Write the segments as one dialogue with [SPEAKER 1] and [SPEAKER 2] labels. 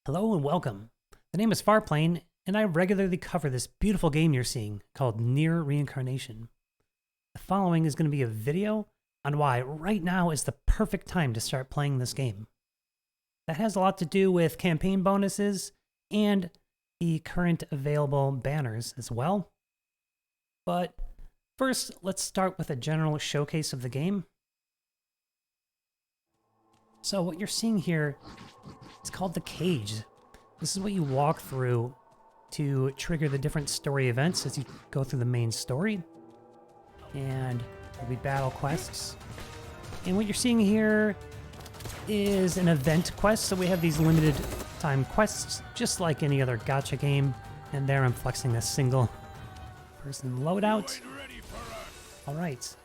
[SPEAKER 1] Hello and welcome. The name is Farplane, and I regularly cover this beautiful game you're seeing called Nier Reincarnation. The following is going to be a video on why right now is the perfect time to start playing this game. That has a lot to do with campaign bonuses and the current available banners as well. But first, let's start with a general showcase of the game. So what you're seeing here, it's called the cage. This is what you walk through to trigger the different story events as you go through the main story. And there'll be battle quests. And what you're seeing here is an event quest. So we have these limited time quests, just like any other gacha game. And there I'm flexing a single person loadout. All right.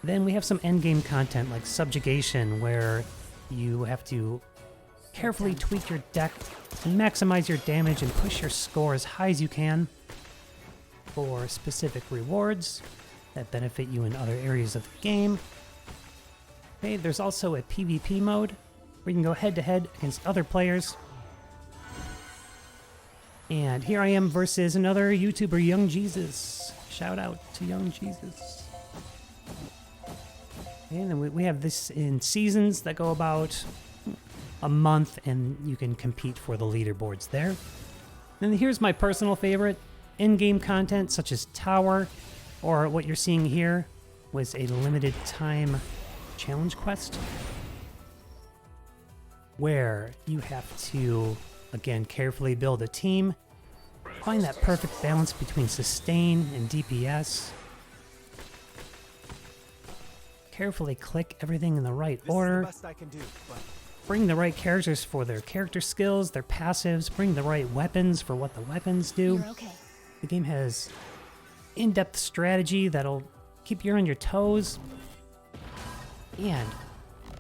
[SPEAKER 1] Then we have some endgame content like subjugation, where you have to carefully tweak your deck and maximize your damage and push your score as high as you can for specific rewards that benefit you in other areas of the game. Okay, there's also a PvP mode where you can go head-to-head against other players. And here I am versus another YouTuber, Young Jesus. Shout out to Young Jesus. And then we have this in seasons that go about a month, and you can compete for the leaderboards there. And here's my personal favorite. In-game content such as Tower, or what you're seeing here was a limited time challenge quest where you have to, again, carefully build a team, find that perfect balance between sustain and DPS, carefully click everything in the right order, bring the right characters for their character skills, their passives, bring the right weapons for what the weapons do.
[SPEAKER 2] You're okay.
[SPEAKER 1] The game has in-depth strategy that'll keep you on your toes, and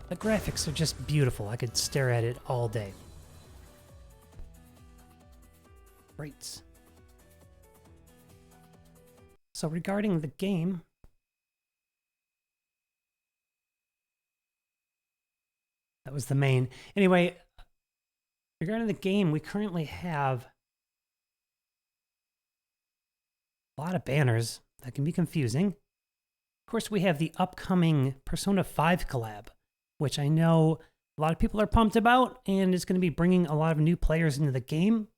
[SPEAKER 1] the graphics are just beautiful. I could stare at it all day. Great. So regarding the game, that was the main. Anyway, regarding the game, we currently have a lot of banners that can be confusing. Of course, we have the upcoming Persona 5 collab, which I know a lot of people are pumped about, and is going to be bringing a lot of new players into the game.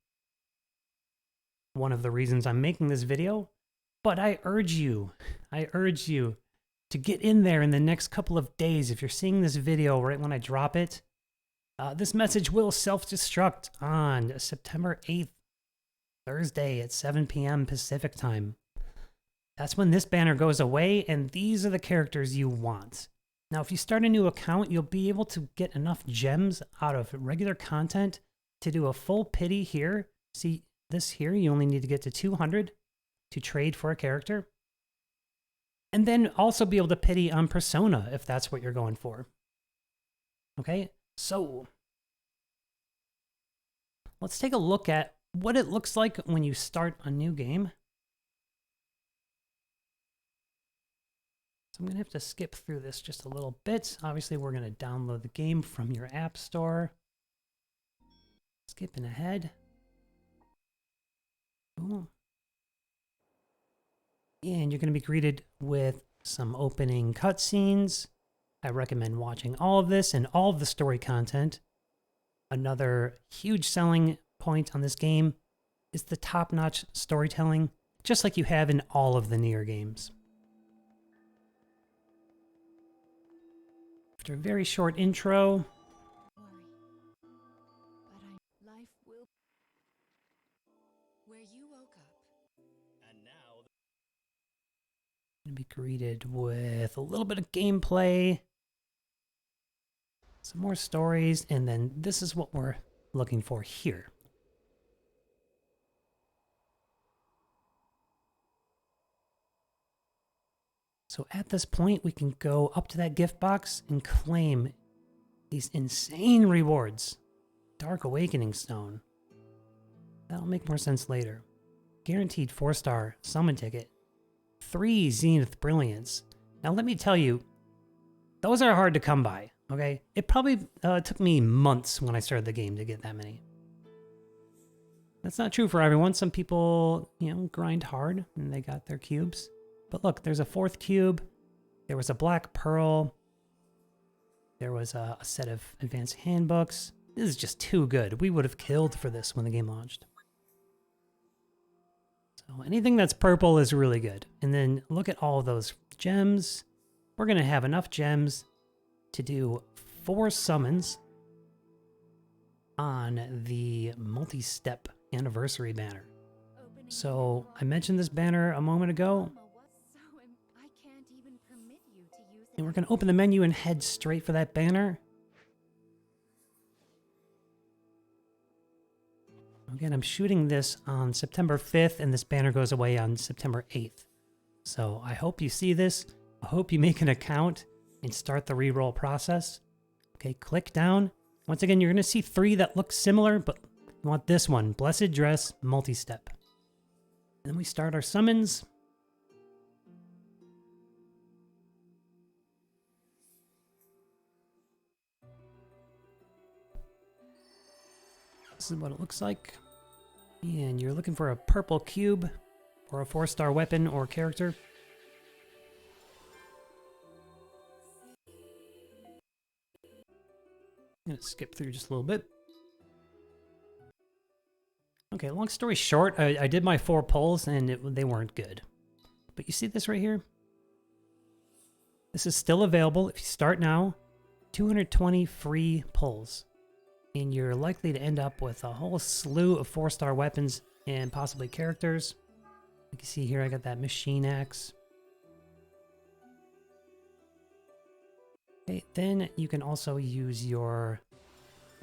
[SPEAKER 1] One of the reasons I'm making this video. But I urge you to get in there in the next couple of days. If you're seeing this video right when I drop it, this message will self-destruct on September 8th, Thursday at 7 p.m. Pacific time. That's when this banner goes away, and these are the characters you want. Now, if you start a new account, you'll be able to get enough gems out of regular content to do a full pity here. See, this here, you only need to get to 200 to trade for a character. And then also be able to pity on Persona if that's what you're going for. Okay, so let's take a look at what it looks like when you start a new game. So I'm going to have to skip through this just a little bit. Obviously, we're going to download the game from your app store. Skipping ahead. Ooh. And you're going to be greeted with some opening cutscenes. I recommend watching all of this and all of the story content. Another huge selling point on this game is the top-notch storytelling, just like you have in all of the Nier games. After a very short intro,
[SPEAKER 2] Life will where you woke up.
[SPEAKER 3] And now
[SPEAKER 1] going to be greeted with a little bit of gameplay, some more stories, and then this is what we're looking for here. So at this point, we can go up to that gift box and claim these insane rewards. Dark Awakening Stone. That'll make more sense later. Guaranteed 4-star summon ticket. 3 Zenith Brilliance. Now let me tell you, those are hard to come by, okay? It probably took me months when I started the game to get that many. That's not true for everyone. Some people, grind hard and they got their cubes. But look, there's a 4th cube. There was a black pearl. There was a set of advanced handbooks. This is just too good. We would have killed for this when the game launched. So anything that's purple is really good. And then look at all of those gems. We're going to have enough gems to do 4 summons on the multi-step anniversary banner. So I mentioned this banner a moment ago. And we're going to open the menu and head straight for that banner. Again, I'm shooting this on September 5th, and this banner goes away on September 8th. So I hope you see this. I hope you make an account and start the reroll process. Okay, click down. Once again, you're going to see 3 that look similar, but you want this one, Blessed Dress Multi-Step. Then we start our summons. This is what it looks like. And you're looking for a purple cube or a 4-star weapon or character. I'm gonna skip through just a little bit. Okay, long story short, I did my 4 pulls and they weren't good. But you see this right here? This is still available if you start now. 220 free pulls. And you're likely to end up with a whole slew of 4-star weapons and possibly characters. You can see here I got that machine axe. Okay, then you can also use your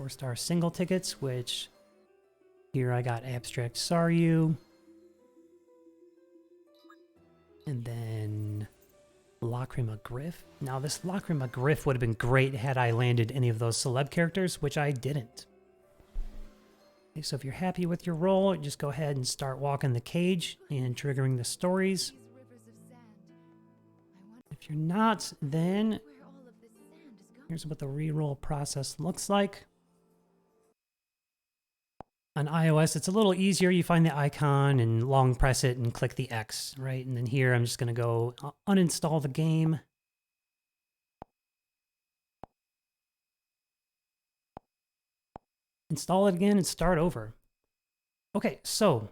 [SPEAKER 1] 4-star single tickets, which here I got Abstract Saryu. And then Lacrima Griff. Now this Lacrima Griff would have been great had I landed any of those celeb characters, which I didn't. Okay, so if you're happy with your roll, just go ahead and start walking the cage and triggering the stories. If you're not, then here's what the reroll process looks like. On iOS, it's a little easier. You find the icon and long press it and click the X, right? And then here, I'm just going to go uninstall the game. Install it again and start over. Okay, so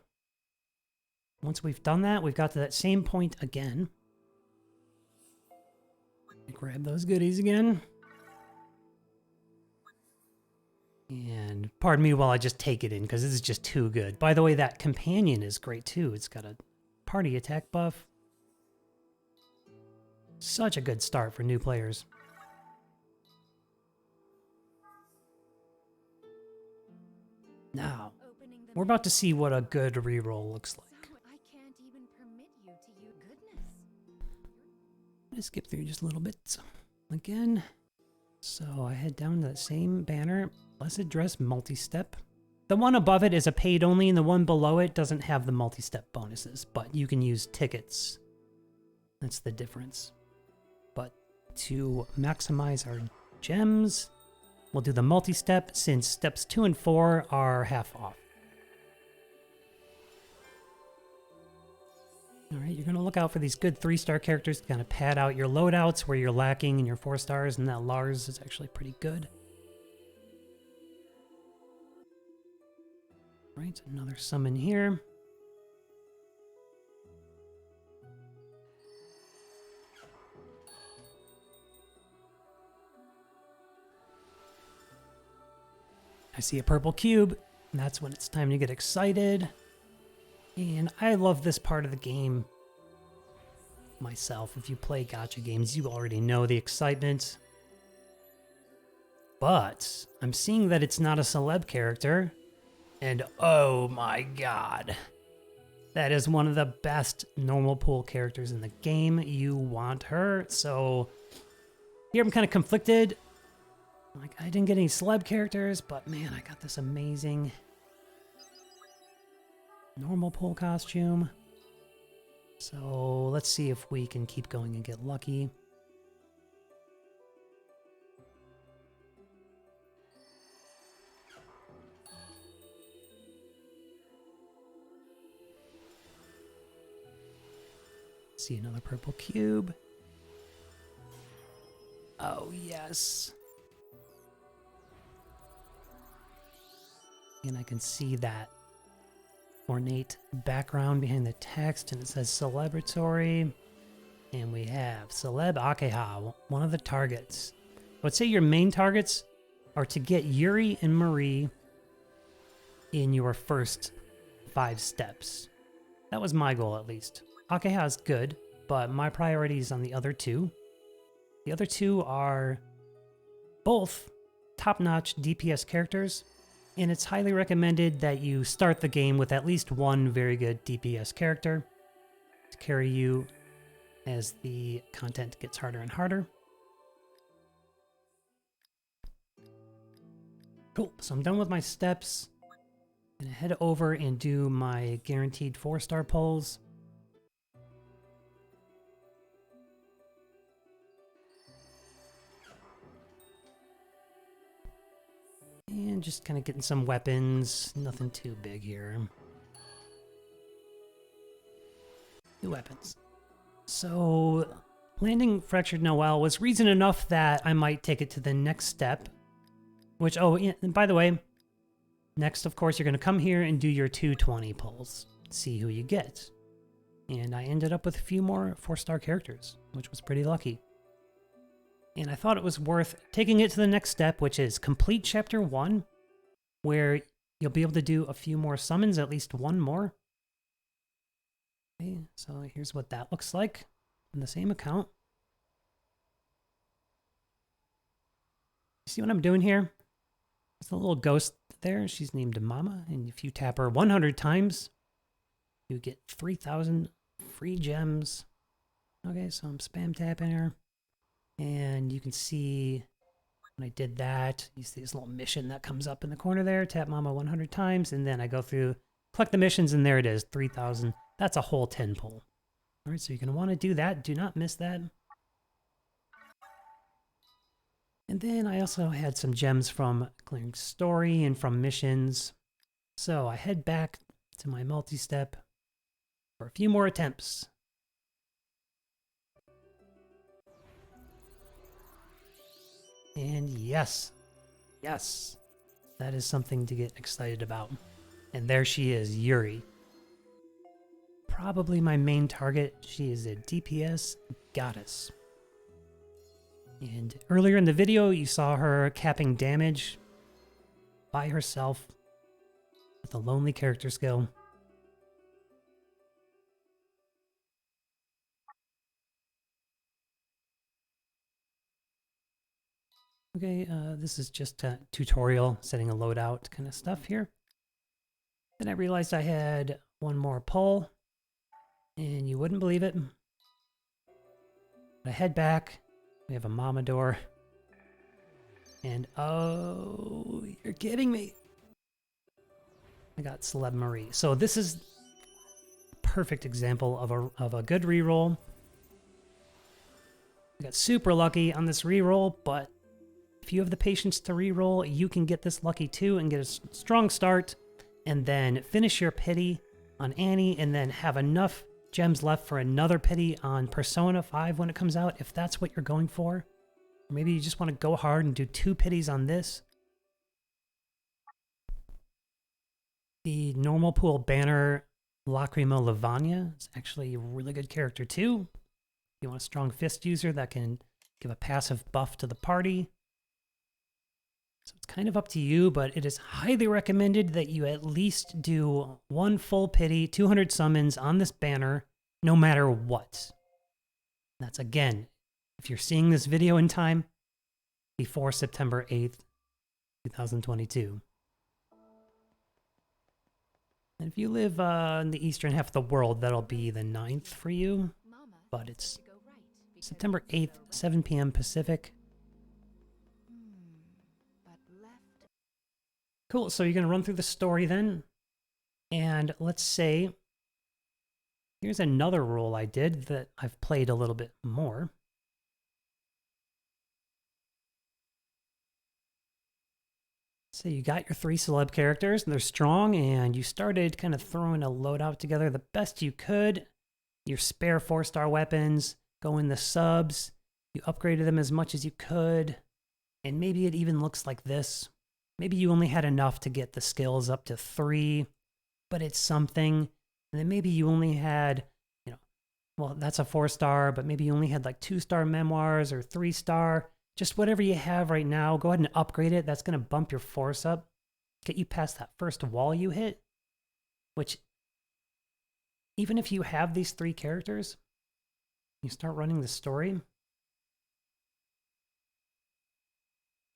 [SPEAKER 1] once we've done that, we've got to that same point again. Grab those goodies again. And pardon me while I just take it in, because this is just too good. By the way, that companion is great too. It's got a party attack buff. Such a good start for new players. Now, we're about to see what a good reroll looks like.
[SPEAKER 2] I can't even permit you to use goodness.
[SPEAKER 1] I'm going to skip through just a little bit again. So I head down to that same banner. Blessed Dress Multi-Step. The one above it is a paid only, and the one below it doesn't have the multi-step bonuses, but you can use tickets. That's the difference. But to maximize our gems, we'll do the multi-step since steps 2 and 4 are half off. All right, you're going to look out for these good 3-star characters to kind of pad out your loadouts where you're lacking in your 4 stars, and that Lars is actually pretty good. Right, another summon here. I see a purple cube, and that's when it's time to get excited. And I love this part of the game myself. If you play gacha games, you already know the excitement. But I'm seeing that it's not a celeb character. And oh my god, that is one of the best normal pool characters in the game. You want her. So here I'm kind of conflicted. Like, I didn't get any celeb characters, but man, I got this amazing normal pool costume. So let's see if we can keep going and get lucky. See another purple cube. Oh, yes. And I can see that ornate background behind the text, and it says celebratory. And we have Celeb Akeha, one of the targets. I would say your main targets are to get Yuri and Marie in your first 5 steps. That was my goal, at least. Akeha is good, but my priority is on the other 2. The other 2 are both top-notch DPS characters, and it's highly recommended that you start the game with at least one very good DPS character to carry you as the content gets harder and harder. Cool, so I'm done with my steps. I'm gonna head over and do my guaranteed 4-star polls. And just kind of getting some weapons, nothing too big here. 2 weapons. So, landing Fractured Noel was reason enough that I might take it to the next step. Which, oh, yeah, and by the way, next, of course, you're going to come here and do your 220 pulls. See who you get. And I ended up with a few more 4-star characters, which was pretty lucky. And I thought it was worth taking it to the next step, which is complete Chapter 1, where you'll be able to do a few more summons, at least one more. Okay, so here's what that looks like in the same account. You see what I'm doing here? There's a little ghost there. She's named Mama, and if you tap her 100 times, you get 3,000 free gems. Okay, so I'm spam tapping her. And you can see when I did that, you see this little mission that comes up in the corner there. Tap Mama 100 times, and then I go through, collect the missions, and there it is, 3,000. That's a whole 10 pull. All right, so you're going to want to do that. Do not miss that. And then I also had some gems from clearing story and from missions. So I head back to my multi-step for a few more attempts. And yes, that is something to get excited about. And there she is, Yuri. Probably my main target. She is a DPS goddess. And earlier in the video, you saw her capping damage by herself with a lonely character skill. Okay, this is just a tutorial, setting a loadout kind of stuff here. Then I realized I had one more pull, and you wouldn't believe it. I head back, we have a Mama door, and oh, you're kidding me. I got Celeb Marie. So this is a perfect example of a good reroll. I got super lucky on this reroll, but if you have the patience to reroll, you can get this lucky too and get a strong start, and then finish your pity on Anni, and then have enough gems left for another pity on Persona 5 when it comes out, if that's what you're going for. Or maybe you just want to go hard and do 2 pities on this. The normal pool banner Lacrima Lavagna is actually a really good character too. If you want a strong fist user that can give a passive buff to the party. So it's kind of up to you, but it is highly recommended that you at least do 1 full pity, 200 summons on this banner, no matter what. That's, again, if you're seeing this video in time, before September 8th, 2022. And if you live in the eastern half of the world, that'll be the 9th for you. But it's September 8th, 7 p.m. Pacific. Cool, so you're going to run through the story then. And let's say, here's another role I did that I've played a little bit more. So you got your 3 celeb characters, and they're strong, and you started kind of throwing a loadout together the best you could. your spare 4-star weapons, go in the subs, you upgraded them as much as you could, and maybe it even looks like this. Maybe you only had enough to get the skills up to 3, but it's something. And then maybe you only had, well, that's a 4-star, but maybe you only had like 2-star memoirs or 3-star. Just whatever you have right now, go ahead and upgrade it. That's going to bump your force up, get you past that first wall you hit, which even if you have these 3 characters, you start running the story.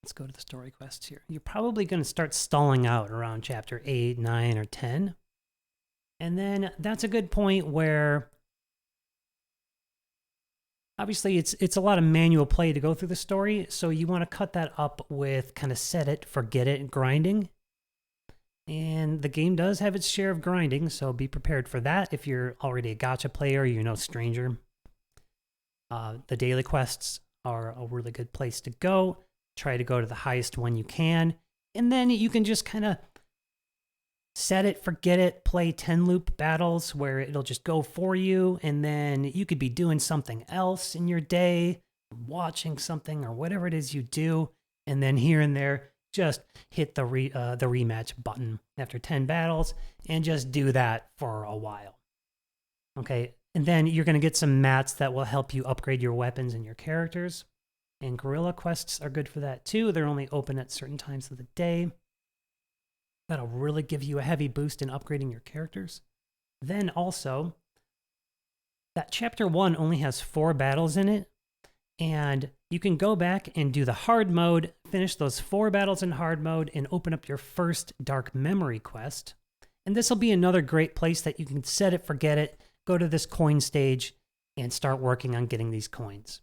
[SPEAKER 1] Let's go to the story quests here. You're probably going to start stalling out around chapter 8, 9, or 10. And then that's a good point where obviously it's a lot of manual play to go through the story, so you want to cut that up with kind of set it, forget it, grinding. And the game does have its share of grinding, so be prepared for that if you're already a gacha player, you're no stranger. The daily quests are a really good place to go. Try to go to the highest one you can, and then you can just kind of set it, forget it, play 10 loop battles where it'll just go for you, and then you could be doing something else in your day, watching something or whatever it is you do, and then here and there just hit the rematch button after 10 battles and just do that for a while. Okay, and then you're going to get some mats that will help you upgrade your weapons and your characters. And guerrilla quests are good for that too. They're only open at certain times of the day. That'll really give you a heavy boost in upgrading your characters. Then also, that chapter 1 only has 4 battles in it. And you can go back and do the hard mode, finish those 4 battles in hard mode, and open up your first Dark Memory quest. And this will be another great place that you can set it, forget it, go to this coin stage, and start working on getting these coins.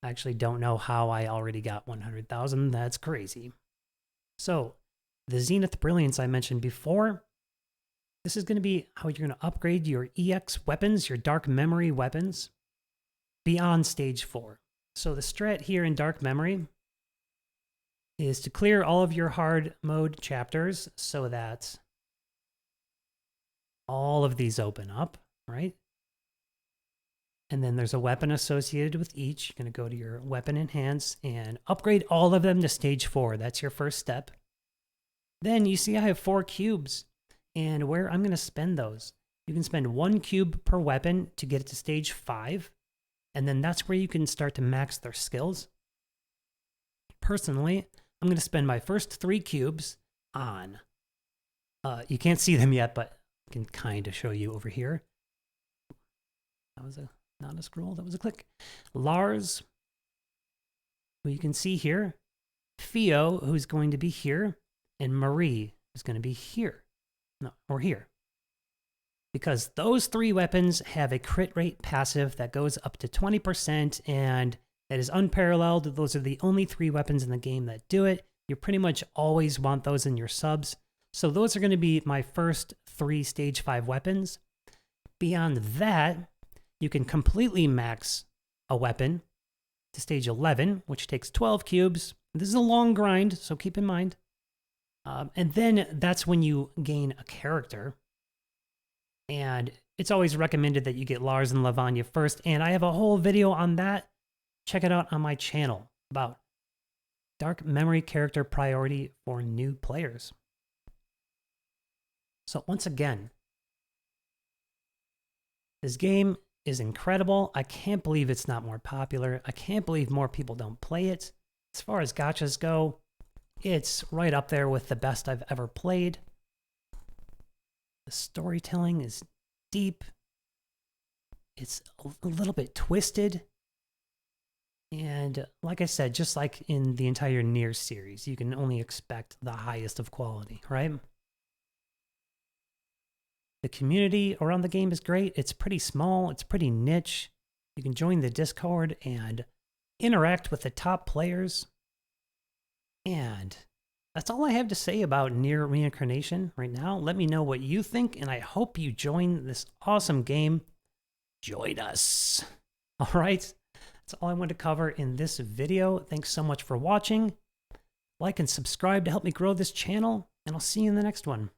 [SPEAKER 1] I actually don't know how I already got 100,000. That's crazy. So, the Zenith Brilliance I mentioned before, this is going to be how you're going to upgrade your EX weapons, your Dark Memory weapons, beyond Stage 4. So, the strat here in Dark Memory is to clear all of your hard mode chapters so that all of these open up, right? And then there's a weapon associated with each. You're going to go to your weapon enhance and upgrade all of them to stage 4. That's your first step. Then you see I have 4 cubes and where I'm going to spend those. You can spend 1 cube per weapon to get it to stage 5. And then that's where you can start to max their skills. Personally, I'm going to spend my first 3 cubes on, you can't see them yet, but I can kind of show you over here. That was not a scroll, that was a click. Lars, who you can see here. Theo, who's going to be here. And Marie, who's going to be here. No, or here. Because those 3 weapons have a crit rate passive that goes up to 20%, and that is unparalleled. Those are the only 3 weapons in the game that do it. You pretty much always want those in your subs. So those are going to be my first 3 stage 5 weapons. Beyond that, you can completely max a weapon to stage 11, which takes 12 cubes. This is a long grind, so keep in mind. And then that's when you gain a character. And it's always recommended that you get Lars and Lavanya first. And I have a whole video on that. Check it out on my channel about Dark Memory character priority for new players. So once again, this game is incredible. I can't believe it's not more popular. I can't believe more people don't play it. As far as gachas go, it's right up there with the best I've ever played. The storytelling is deep. It's a little bit twisted. And like I said, just like in the entire Nier series, you can only expect the highest of quality, right? The community around the game is great. It's pretty small. It's pretty niche. You can join the Discord and interact with the top players. And that's all I have to say about Nier Reincarnation right now. Let me know what you think, and I hope you join this awesome game. Join us. All right? That's all I want to cover in this video. Thanks so much for watching. Like and subscribe to help me grow this channel, and I'll see you in the next one.